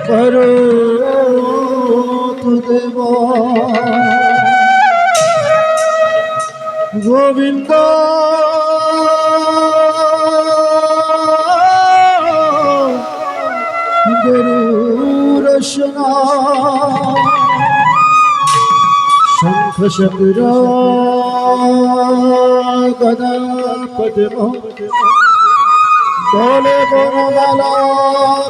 करो देव गोविंद गुरुरशना शंख चक्र गदा पद्म गले बनमाला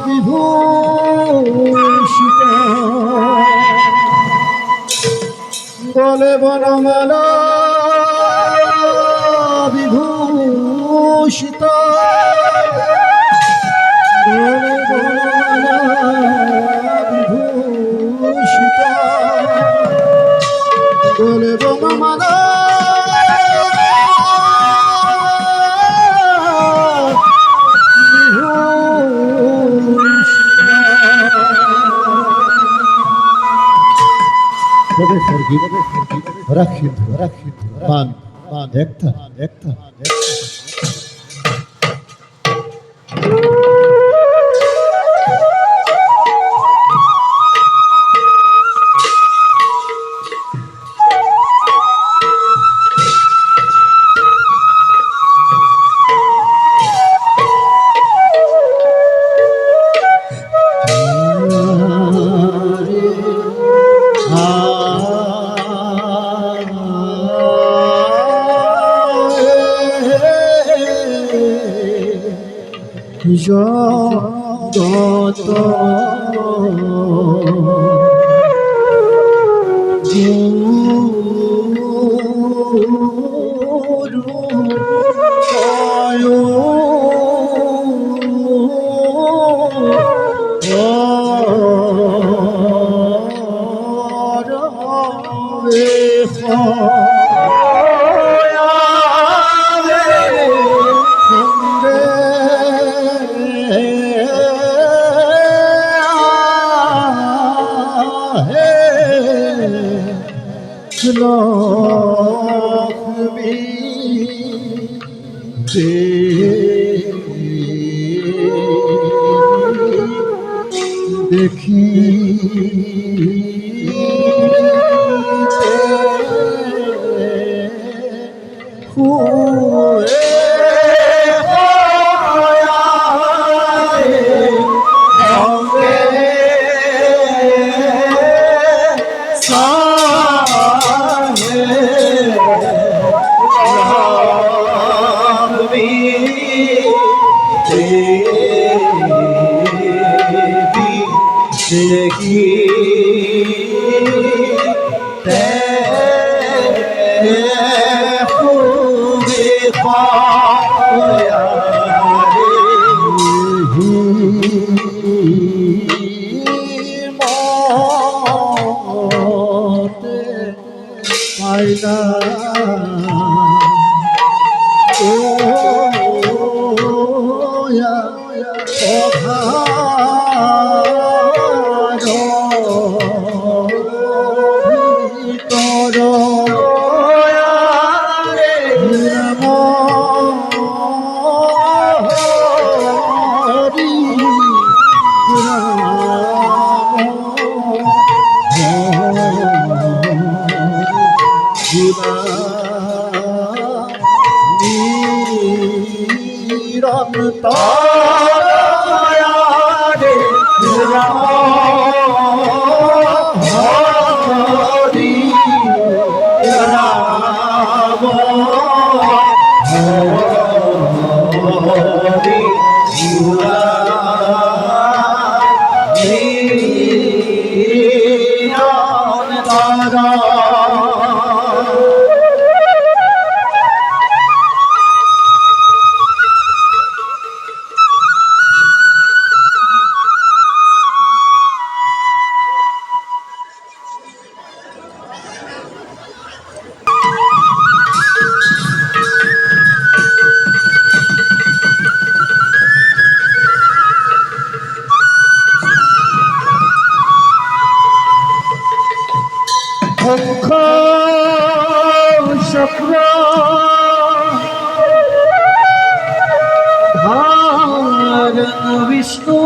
विभूषित गले बनमाला विभूषित गले बनमाला विभूषित गले बनमाला रखी मान देखता জগত গুরু লক্ষ্মী দেখি পাইলা বিষ্ণু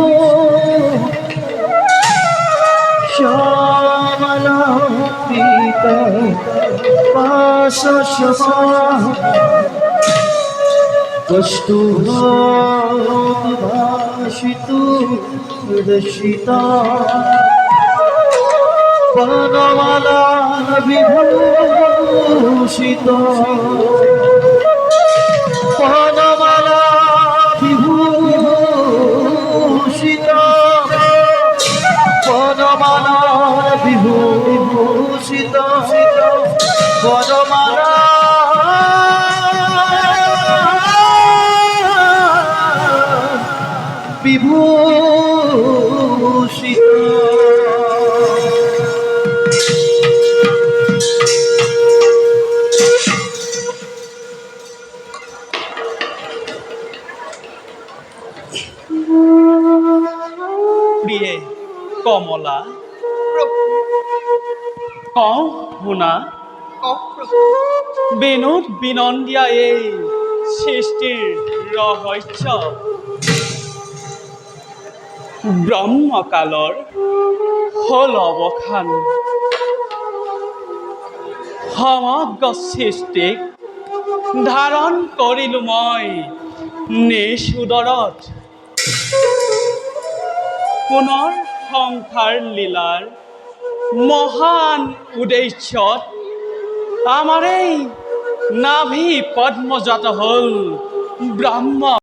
শ্যামলাঙ্কিত পাশাশমাহ কষ্টভাষিত রসিতা বনমালা বিভূষিত বনমালা বিভূষিত বনমালা বিভূষিত বনমালা বিভূষিত প্রিয়ে কমলা কওঁ শুনা বিনোদ বিনন্দিয়া এই সৃষ্টিৰ ৰহস্য ব্ৰহ্মকালৰ হল অৱসান সমগ্ৰ সৃষ্টিক ধাৰণ কৰিলো মই নিজ উদৰত পুনৰ সংসাৰ লীলাৰ মহান উদ্দেশ্যত আমাৰ এই নাভি পদ্মজাত হল ব্ৰহ্ম